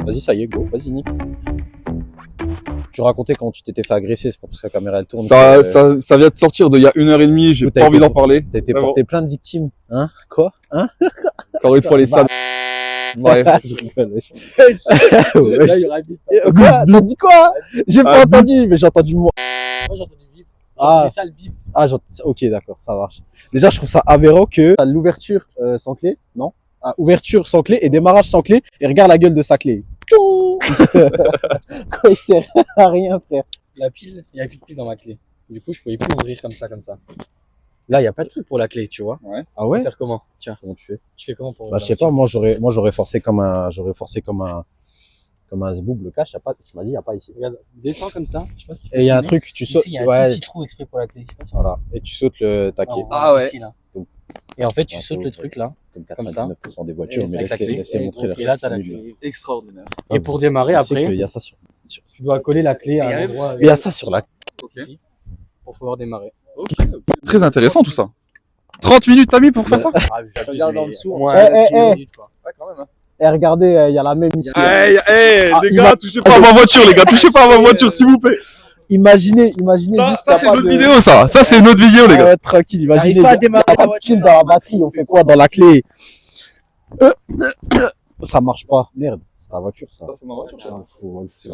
Vas-y, ça y est, go, vas-y, Nick. Tu racontais quand tu t'étais fait agresser, c'est pas parce que la caméra elle tourne. Ça vient de sortir d'il y a 1h30, j'ai pas envie d'en parler. T'as été porté plein de victimes. Hein? Quoi? Hein? Encore une fois, les salles. Bref. Je rigole, wesh. Quoi? T'as dit quoi? J'ai pas entendu, mais j'ai entendu moi. Moi j'ai entendu bip. J'ai entendu ça le bip. Ah, ok, d'accord, ça marche. Déjà, je trouve ça aberrant que l'ouverture sans clé, non? Ah, ouverture sans clé et démarrage sans clé, et regarde la gueule de sa clé. Quoi, il sert à rien, frère. La pile, il y a plus de pile dans ma clé. Du coup, je pouvais plus ouvrir comme ça. Là, il y a pas de truc pour la clé, tu vois. Ouais. Ah ouais? Faire comment? Tiens. Comment tu fais? Tu fais comment pour Bah, je sais pas, moi, j'aurais forcé comme un zboob, le cache, y a pas, tu m'as dit, y a pas ici. Regarde, descends comme ça. Je sais pas si tu peux Et il y a un filmer. truc, tu sautes, Ici, il y a un ouais, tout petit trou exprès pour la clé. Je sais pas si voilà. Et tu sautes le taquet. Ah ouais. Ici, là. Et en fait, tu Ouais, sautes le truc là. Comme ça. 99% des voitures, mais avec la clé. laissez montrer leur Et là, t'as la système. clé. Extraordinaire. Et pour démarrer après, Il y a ça sur. tu dois coller la clé à un endroit. Il y a ça sur la. Pour pouvoir démarrer. Très intéressant tout ça. 30 minutes t'as mis pour faire ça? Ah, je regarde en dessous. Ouais, quand même. Hein. Eh, regardez, il y a la même ici. Hey, Ah, les gars, touchez pas à ma voiture, les gars, touchez pas à ma voiture, s'il vous plaît. Imaginez Ça, juste. ça c'est notre vidéo, ça. Ça, c'est notre vidéo, les gars. Ouais, tranquille, imaginez. T'arrives pas à Il y démarrer a la pas de voiture. pile dans la batterie, on fait quoi dans la clé? Ça marche pas. Merde, c'est ta voiture, ça. Ça, c'est ma voiture, ça. On le fout, on le fout. C'est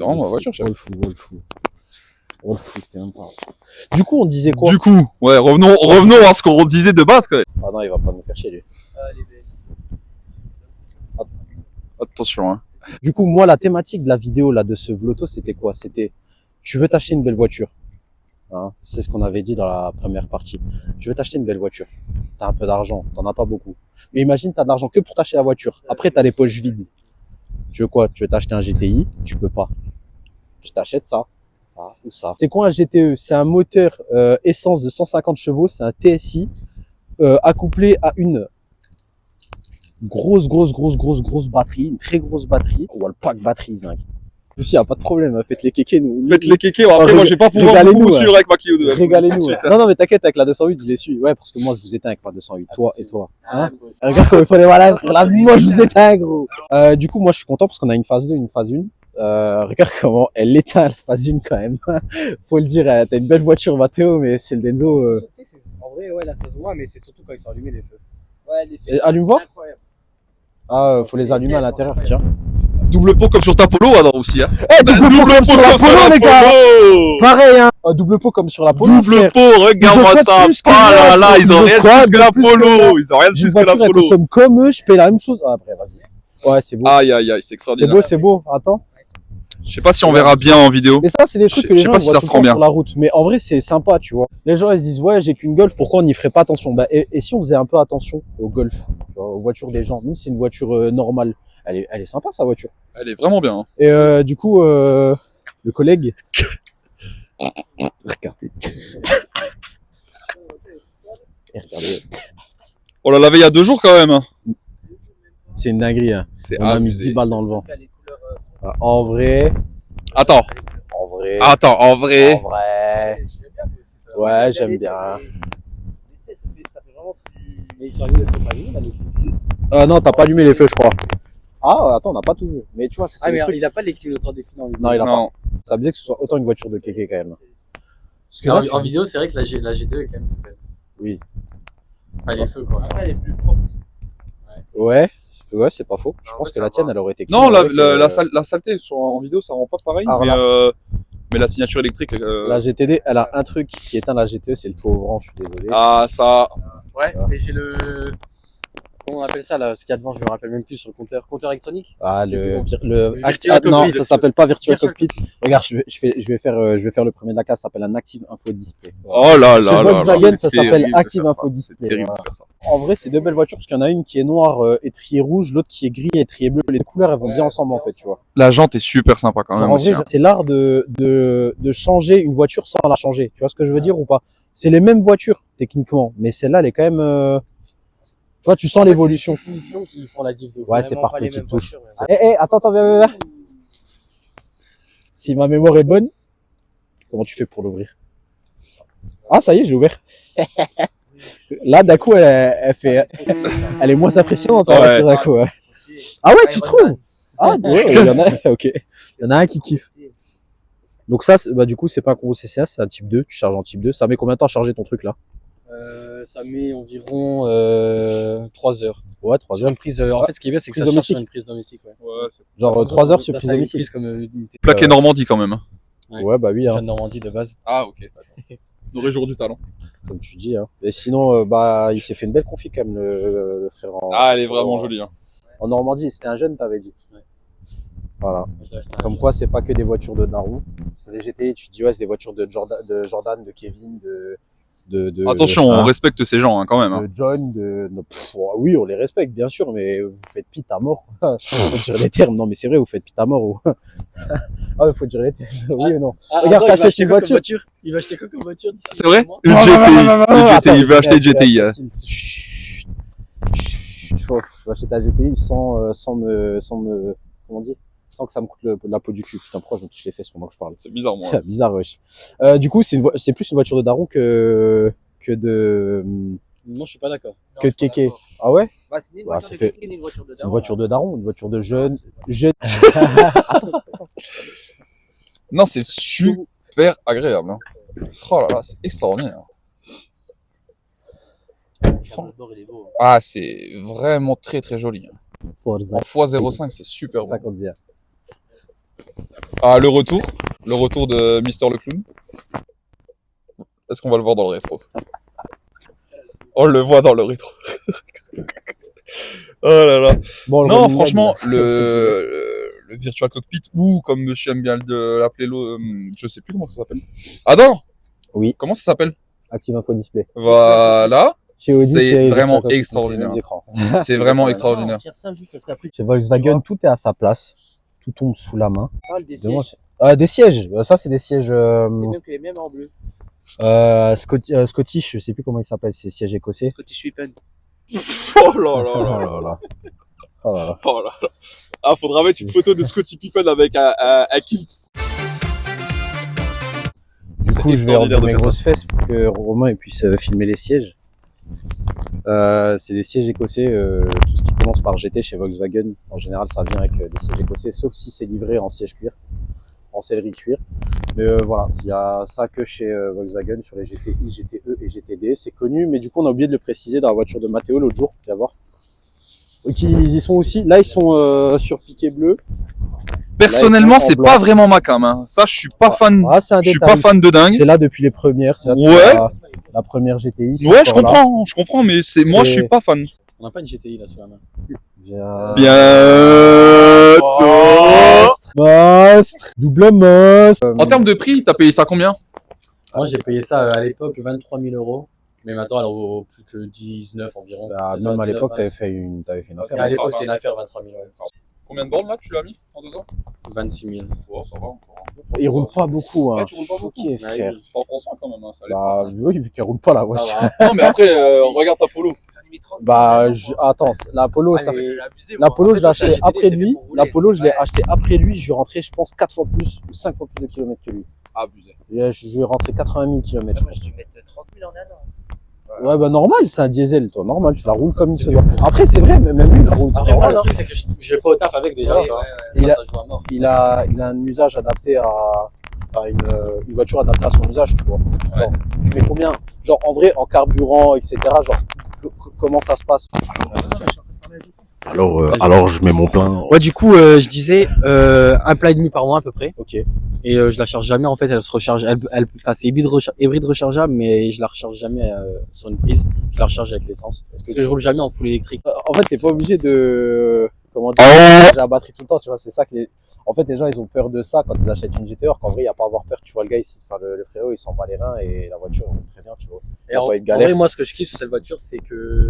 vraiment ma voiture, chef. On le fout, on le fout. On le fout, c'était même pas. Du coup, on disait quoi? Du coup, ouais, revenons à ce qu'on disait de base, quand même. Ah non, il va pas nous faire chier, lui. Attention, hein. Du coup, moi, la thématique de la vidéo, là, de ce vlogto, c'était quoi? C'était, tu veux t'acheter une belle voiture. Hein, c'est ce qu'on avait dit dans la première partie. Tu veux t'acheter une belle voiture. T'as un peu d'argent, t'en as pas beaucoup. Mais imagine, t'as de l'argent que pour t'acheter la voiture. Après, t'as les poches vides. Tu veux quoi? Tu veux t'acheter un GTI? Tu peux pas. Tu t'achètes ça ou ça. C'est quoi un GTE? C'est un moteur essence de 150 chevaux. C'est un TSI accouplé à une grosse batterie, une très grosse batterie. Ou le pack batterie, zinc. Aussi, y a pas de problème, faites les kékés, nous. Faites les kékés, après, moi, je vais pas pouvoir régalez-nous, vous suivre avec ma Clio 2. Régalez-nous. Non, mais t'inquiète, avec la 208, je l'ai su. Ouais, parce que moi, je vous éteins avec ma 208. Toi et toi. Hein? Regarde comme il faut les voilà, la vie, moi, je vous éteins, gros. Du coup, moi, je suis content parce qu'on a une phase 2, une phase 1. Regarde comment elle éteint la phase 1 quand même. Faut le dire, t'as une belle voiture, Mathéo, mais c'est le Denso. En vrai, ouais, là ça se voit, mais c'est surtout quand ils sont allumés les feux. Ouais, les feux. Allume-voir? Ah, faut les allumer à l'intérieur, tiens. Double pot comme sur ta polo, alors aussi, hein. Eh, double pot comme sur la polo, les gars! Pareil, hein. Double pot comme sur la polo. Double pot, regarde-moi ça. Ah là là, ils ont rien de plus que la polo. Ils ont rien de plus que la polo. Je consomme comme eux, je paye la même chose. Ah, après, vas-y. Ouais, c'est beau. Aïe, aïe, aïe, c'est extraordinaire. C'est beau. Attends. Je sais pas si on verra bien en vidéo. Mais ça, c'est des trucs que les gens voient tout le temps sur la route. Mais en vrai, c'est sympa, tu vois. Les gens, ils se disent, ouais, j'ai qu'une Golf, pourquoi on n'y ferait pas attention? Bah, et si on faisait un peu attention au Golf, tu vois, aux voitures des gens, même si c'est une voiture normale, elle est sympa, sa voiture. Elle est vraiment bien. Hein. Et du coup, le collègue... Regardez. Regardez. On l'a lavé il y a 2 jours, quand même. Hein. C'est une dinguerie, hein. C'est On a mis 10 balles dans le vent. En vrai... Attends, en vrai. Ouais, j'aime bien. Mais ils sont allumés, ils sont pas allumés, là, les feux. Non, t'as pas allumé les feux, je crois. Ah, attends, on n'a pas tout vu. Mais tu vois, c'est mais le truc. il a pas les clignotants définis en vidéo. Non, il a Non. pas. Ça veut dire que ce soit autant une voiture de kéké quand même. Parce que En, là, en vidéo, c'est vrai que la GTE est quand même plus belle. Oui. Enfin, les feux, quoi. Après, elle est plus propre. Ouais, c'est pas faux. Je pense que la tienne, elle aurait été. Non, clean avec, la saleté en vidéo, ça rend pas pareil. Ah, Mais la signature électrique. La GTD, elle a un truc qui éteint la GTE, c'est le toit ouvrant, je suis désolé. Ah, ça. Ouais, mais j'ai le... Comment on appelle ça, là? Ce qu'il y a devant, je me rappelle même plus sur le compteur. Compteur électronique? Ah, Virtual non, Cockpit. ça s'appelle pas Virtual Cockpit. Regarde, je vais faire le premier de la classe, ça s'appelle un Active Info Display. Oh là Chez là là. Volkswagen, ça c'est s'appelle terrible de Active faire Info ça. Display. C'est terrible Voilà. de faire ça. En vrai, c'est 2 belles voitures parce qu'il y en a une qui est noire, étrier rouge, l'autre qui est gris, étrier bleu. Les couleurs, elles vont bien ensemble, en fait, tu vois. La jante est super sympa quand même En aussi. vrai, Hein. c'est l'art de changer une voiture sans la changer. Tu vois ce que je veux dire ou pas? C'est les mêmes voitures, techniquement. Mais celle-là, elle est quand même, tu vois, tu sens l'évolution. C'est les finitions qui font la diff de Ouais, c'est vraiment par pas les petites mêmes touches. voitures, Attends, viens. Si ma mémoire est bonne, comment tu fais pour l'ouvrir? Ah, ça y est, j'ai ouvert. Là, d'un coup, elle est moins impressionnante, en Ouais. voiture, d'un coup. Ouais. Ah ouais, tu trouves? Ah, ouais, il y en a, ok. Il y en a un qui kiffe. Donc ça, bah, du coup, c'est pas un combo CCA, c'est un type 2. Tu charges en type 2. Ça met combien de temps à charger ton truc, là? Ça met environ 3 heures. Ouais, 3 Sur heures. une prise, en fait, ce qui est bien, c'est que Prise ça charge domestique. sur une prise domestique. Ouais. Ouais, Genre 3 heures sur Là, prise ça a une domestique. prise comme une plaqué Normandie quand même. Hein. Ouais, bah oui, hein, jeune Normandie de base. Ah, ok. D'accord. On aurait jour du talent. comme tu dis. Hein. Et sinon, bah, il s'est fait une belle config quand même, le frère. Ah, elle est vraiment jolie. Hein. En Normandie, c'était un jeune, t'avais dit. Ouais. Voilà. J'ai acheté un Comme jeune. quoi, c'est pas que des voitures de daron. C'est les GTI, tu te dis, ouais, c'est des voitures de Jordan, de Kevin, Attention, hein, on respecte ces gens hein, quand même. Hein. de John, oui, on les respecte, bien sûr, mais vous faites pite à mort. Faut dire les termes. Non, mais c'est vrai, vous faites pite à mort. Ah, faut dire les termes. Oui ou non? Ah, Regarde, attends, t'achètes une voiture. Il va acheter quoi comme voiture d'ici C'est vrai? 6 mois Une Non, GTI. non, non, non, non, Une attends, GTI. Il veut acheter une GTI. Chut. Chut. Faut acheter ta GTI sans me, comment on dit? Sans que ça me coûte la peau du cul. Putain, pourquoi je me touche les fesses pendant que je parle? C'est bizarre, moi. C'est bizarre, wesh. Du coup, c'est plus une voiture de daron que de Non, je suis pas d'accord. de kéké. Ah ouais? Bah, c'est ni une Bah, voiture ça de fait- kéké, ni une voiture de C'est une daron. voiture de daron, une voiture de jeune. Non, c'est super agréable. Hein. Oh là là, c'est extraordinaire. Le bord, il est beau. Ah, c'est vraiment très très joli. Hein. Forza. En x05, c'est super C'est ça bon. qu'on dit. Ah, le retour de Mister le Clown. Est-ce qu'on va le voir dans le rétro? On le voit dans le rétro. Oh là là. Bon, le Non, running franchement, gag, là. le Virtual Cockpit, ou comme monsieur aime bien l'appeler, je sais plus comment ça s'appelle. Adam? Oui. Comment ça s'appelle? Active Info Display. Voilà. Chez Audi, C'est vraiment Virtual Cockpit, extraordinaire. c'est les mêmes écrans. C'est vraiment Non, extraordinaire. on tire ça juste parce qu'après, tu Chez Volkswagen, tout est à sa place. Tout tombe sous la main. parles des Demain, sièges. des sièges. Ça, c'est des sièges Les mêmes en bleu. Scottish. Je sais plus comment ils s'appellent. C'est sièges écossais. Scottish Weapon. Oh là là là là là. Oh là là. Oh là là. Ah, faudra mettre une photo de Scottie Pippen avec un kilt. Du coup, je vais extraordinaire enlever de mes faire ça. grosses fesses pour que Romain il puisse filmer les sièges. C'est des sièges écossais. Tout ce qui commence par GT chez Volkswagen, en général, ça vient avec des sièges écossais, sauf si c'est livré en siège cuir, en sellerie cuir. Mais voilà, il y a ça que chez Volkswagen sur les GTI, GTE et GTD. C'est connu, mais du coup, on a oublié de le préciser dans la voiture de Matteo l'autre jour. Tu vas voir. Ils y sont aussi. Là, ils sont sur piqué bleu. Personnellement, en c'est blanc. pas vraiment ma cam. Hein. Ça, je suis pas fan. Ah, c'est un Je suis détail. pas fan de dingue. C'est là depuis les premières. C'est là depuis Ouais. la première GTI. c'est Ouais, je encore là. comprends, mais moi, je suis pas fan. On n'a pas une GTI là sur la main. Bien. Bien. Monstre. Double monstre. En termes de prix, t'as payé ça combien? Moi, j'ai payé ça à l'époque 23 000 euros. Mais maintenant, elle en vaut plus que 19 environ. Bah, C'est ça, même à 19, l'époque, 20. t'avais fait une affaire. À l'époque, c'était une affaire 23 000 euros. Combien de bornes là que tu l'as mis en 2 ans? 26 000. Ouais, ça va encore. Il roule pas beaucoup, hein. Ouais, tu roules pas beaucoup. Choqué, frère. T'en prends soin quand même. Hein, ça Bah, oui, vu qu'elle roule pas la Ça voiture. va. Non, mais après, regarde ta polo. Bah, attends, la Polo, ça fait. La Polo, je l'ai acheté après lui. La Polo, je l'ai acheté après lui. Je vais rentrer, je pense, 4 fois plus, ou 5 fois plus de kilomètres que lui. Abusé. Je vais rentrer 80 000 kilomètres. Moi, je vais mettre 30 000 en un an. Ouais, bah, normal, c'est un diesel, toi. Normal, tu la roules comme il se doit. Après, c'est vrai, même lui, il la roule pas. Après, moi, le Normal, hein. truc, c'est que je vais pas au taf avec déjà. Ouais, tu vois. Il Ça joue à mort. il a un usage adapté à une voiture adaptée à son usage, tu vois. Genre, tu mets combien? Genre, en vrai, en carburant, etc. Genre, comment ça se passe? Alors, je mets mon plein. Ouais, du coup, je disais un plat et demi par mois à peu près. Ok. Et je la charge jamais en fait, elle se recharge. Enfin, c'est hybride rechargeable, mais je la recharge jamais sur une prise. Je la recharge avec l'essence. Parce que je roule jamais en full électrique. En fait, t'es pas obligé de, comment dire, Oh. charger la batterie tout le temps, tu vois. C'est ça que en fait, les gens, ils ont peur de ça quand ils achètent une GT, alors qu'en vrai, il y a pas à avoir peur. Tu vois, le gars, le frérot, il s'en bat les reins et la voiture, roule très bien, tu vois. Et Ça en, va être en galère. vrai, moi, ce que je kiffe sur cette voiture, c'est que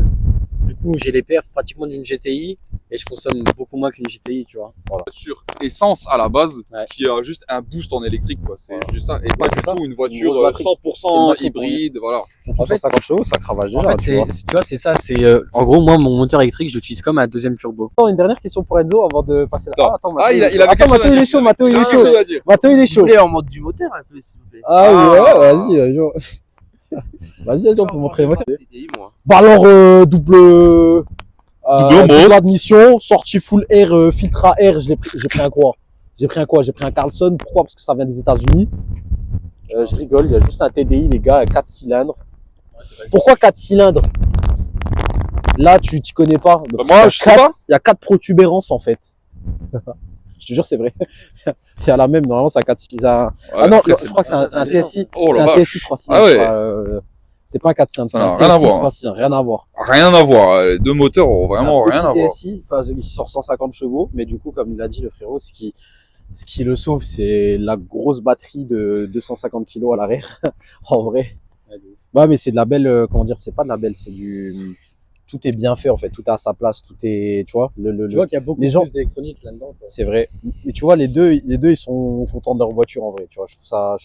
du coup, j'ai les perfs pratiquement d'une GTI et je consomme beaucoup moins qu'une GTI, tu vois. Voiture essence à la base, Ouais. qui a juste un boost en électrique, quoi. C'est Voilà. juste ça. Et pas Ouais, du c'est ça. tout une Une voiture grosse batterie. 100% C'est une batterie hybride, voilà. Surtout En fait, 150 chevaux, ça cravache déjà, En fait, tu vois. tu vois, c'est ça. C'est en gros, moi, mon moteur électrique, je l'utilise comme un deuxième turbo. Attends, une dernière question pour Enzo avant de passer là. Non. Attends, Ah, il avait Attends, quelque chose Mathéo, à il est dire. chaud, Mathéo, il est Ah, chaud. quelque chose à dire. Mathéo, il est Si vous chaud. voulez, en mode du moteur un peu, s'il vous plaît. Ah oui, ouais, Ah. vas-y, vas-y, on peut montrer le moteur. TDI, moi. Bah alors, double. Domos. Admission, sortie full air, filtre à air, j'ai pris un quoi? J'ai pris un Carlson. Pourquoi? Parce que ça vient des États-Unis. Je rigole, il y a juste un TDI, les gars, 4 cylindres. Pourquoi 4 cylindres? Là, tu t'y connais pas. Bah, moi, je sais pas. Il y a 4 protubérances, en fait. Je te jure, c'est vrai. Il y a la même, normalement, c'est un 4 cylindres. Ah non, je crois que c'est un TSI. Oh C'est la un vache. TSI 3 cylindres. Ah ouais. je crois, c'est pas un 4 cylindres. Ça c'est n'a un rien à TSI voir, 3 cylindres, rien à voir. Rien à voir. Les deux moteurs ont vraiment C'est un rien à petit voir. TSI, il sort 150 chevaux, mais du coup, comme il a dit le frérot, ce qui le sauve, c'est la grosse batterie de 250 kg à l'arrière. En vrai. Ouais, mais c'est de la belle, comment dire, c'est pas de la belle, c'est du, tout est bien fait, en fait, tout est à sa place, tout est, tu vois, Tu vois qu'il y a beaucoup les gens- plus d'électronique là-dedans, quoi. c'est vrai. Mais tu vois, les deux, ils sont contents de leur voiture, en vrai, tu vois, je trouve ça,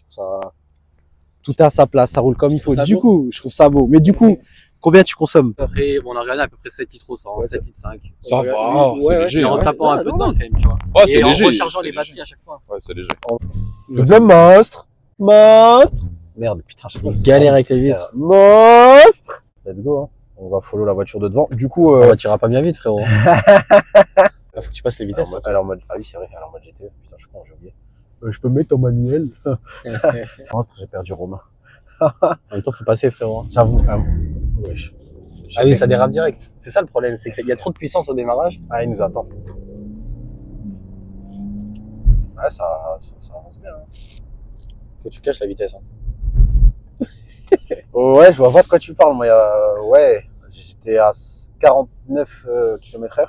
tout est à sa place, ça roule comme il faut. trouve ça Du beau. coup, je trouve ça beau. Mais du coup, combien tu consommes? Après, bon, on a regardé à peu près 7 litres au 100, Ouais, 7 litres 5. Ça Ouais, va, ouais, c'est ouais. léger. Et en hein. tapant un peu dedans, quand même, tu vois. Ouais, c'est Et en léger. rechargeant c'est les léger. batteries à chaque fois. Ouais, c'est léger. Le monstre. Monstre. Merde, putain, je Galère avec les vitres. Monstre. Let's go, hein. On va follow la voiture de devant. Du coup, On t'iras pas bien vite, frérot. Faut que tu passes les vitesses. elle est en mode, ah oui, c'est vrai, elle est en mode GTE. Putain, je suis con, j'ai oublié. Je peux mettre en manuel. Monstre, j'ai perdu Romain. En même temps, faut passer, frérot. J'avoue. Wesh. Ah oui, ça dérape direct. C'est ça le problème, c'est qu'il y a trop de puissance au démarrage. Ah, il nous attend. Ouais, ça avance bien. Hein. Faut que tu caches la vitesse. Hein. Ouais, je vois pas de quoi tu parles, moi. Ouais, j'étais à 49 km/h.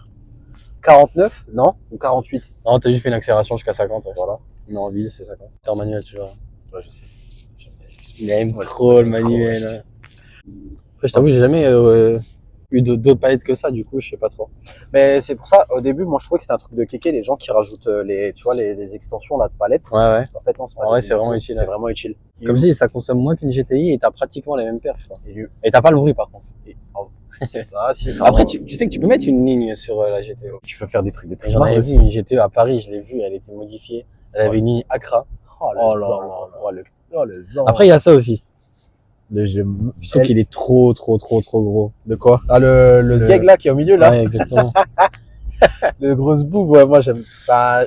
49? Non? Ou 48? Non, t'as juste fait une accélération jusqu'à 50. Ouais. Voilà. Mais en ville, c'est 50. T'es en manuel, tu vois. Ouais, je sais. Il aime Ouais, trop le trop, manuel. ouais. Après, je t'avoue, j'ai jamais eu d'autres palettes que ça, du coup, je sais pas trop. Mais c'est pour ça, au début, moi, je trouvais que c'était un truc de kéké, les gens qui rajoutent tu vois, les extensions, là, de palette. Ouais, ouais. En fait, non, c'est pas En vrai, des- c'est vraiment utile, C'est ouais. vraiment utile. Comme je dis, ça consomme moins qu'une GTI et t'as pratiquement les mêmes perfs. Quoi. Et Et t'as pas le bruit, par contre. ah, si, ça Après, va. tu sais que tu peux mettre une ligne sur la GTO. Tu peux faire des trucs de très J'en avais vu une GTE à Paris, je l'ai vue, elle était modifiée. Elle avait une ligne Accra. Oh là là. Oh, les gens. Après, il y a ça aussi. je Je trouve qu'il est trop gros. De quoi? Ah, le sgeg, là, qui est au milieu, là. Ouais, exactement. Le gros boob, ouais, moi, j'aime pas.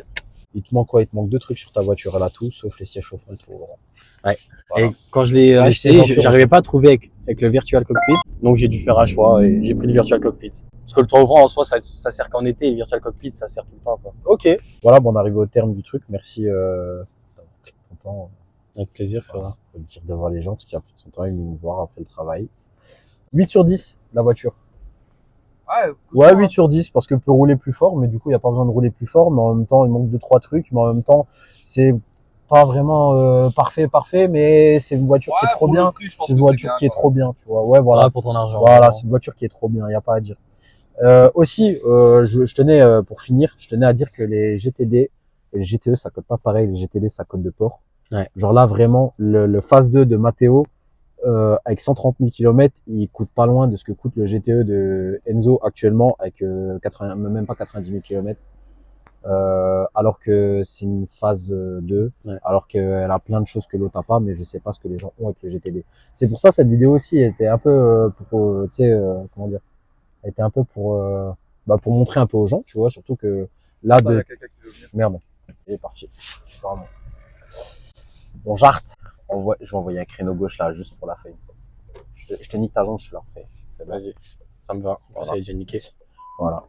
Il te manque quoi? Il te manque deux trucs sur ta voiture. Elle a tout, sauf les sièges chauffants, trop grands. Ouais. Voilà. Et quand je l'ai Mais acheté, c'est venture, j'arrivais pas à trouver avec le Virtual Cockpit. Donc j'ai dû faire un choix et j'ai pris le Virtual Cockpit. Parce que le toit ouvrant en soi, ça sert qu'en été et le Virtual Cockpit, ça sert tout le temps, quoi. Ok. Voilà, bon, on arrive au terme du truc. Merci, d'avoir pris ton temps. Avec plaisir, frère. Voilà. Faut le dire devant les gens, parce qu'il a pris son temps, il est venu nous voir après le travail. 8 sur 10, la voiture. Ouais, 8 sur 10, parce qu'elle peut rouler plus fort, mais du coup, il n'y a pas besoin de rouler plus fort, mais en même temps, il manque 2-3 trucs, mais en même temps, c'est pas vraiment parfait, mais c'est une voiture qui est trop bien. C'est une voiture qui est trop bien, tu vois. Ouais, voilà. Voilà pour ton argent. Voilà, c'est une voiture qui est trop bien, il n'y a pas à dire. Aussi, je tenais, pour finir, je tenais à dire que les GTD et les GTE, ça code pas pareil. Les GTD, ça code de port. Ouais. Genre là, vraiment, le phase 2 de Matteo, avec 130 000 km, il coûte pas loin de ce que coûte le GTE de Enzo actuellement, avec 80, même pas 90 000 km. Alors que c'est une phase 2, ouais. Alors qu'elle a plein de choses que l'autre a pas, mais je sais pas ce que les gens ont avec le GTD. C'est pour ça cette vidéo aussi était un peu pour, tu sais, comment dire, elle était un peu pour montrer un peu aux gens, tu vois, surtout que là Il y a quelqu'un qui veut venir. merde, il est parti. Pardon. Bon, j'arte. Je vais envoyer un créneau gauche là, juste pour la feuille. Je te nique ta jambe, je te la refais. C'est bon. Vas-y. Ça me va. Voilà. Ça est déjà niqué. Voilà.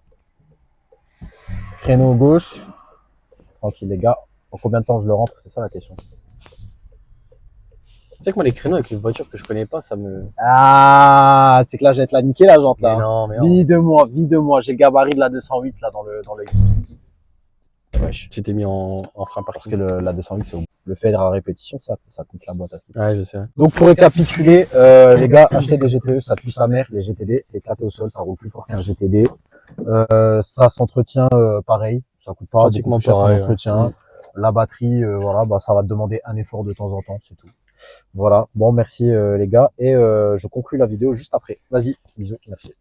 Créneau gauche. Tranquille les gars. En combien de temps je le rentre? C'est ça la question. Tu sais que moi, les créneaux avec les voitures que je connais pas, ça me. Ah, c'est que là, je vais te la niquer la jante là. Mais non, mais non. Vide-moi. J'ai le gabarit de la 208 là dans le. Wesh. Tu t'es mis en frein Parce parking. que la 208, c'est le fait à répétition, ça coûte la boîte à ce niveau. Ouais, je sais. Donc pour récapituler, les gars, achetez des GTE, ça tue sa mère. Les GTD, c'est éclaté au sol, ça roule plus fort qu'un GTD. Ça s'entretient pareil, ça coûte pas Pratiquement beaucoup cher pareil, en entretien. La batterie, voilà, bah ça va te demander un effort de temps en temps, c'est tout. Voilà. Bon, merci les gars, et je conclue la vidéo juste après. Vas-y, bisous, merci.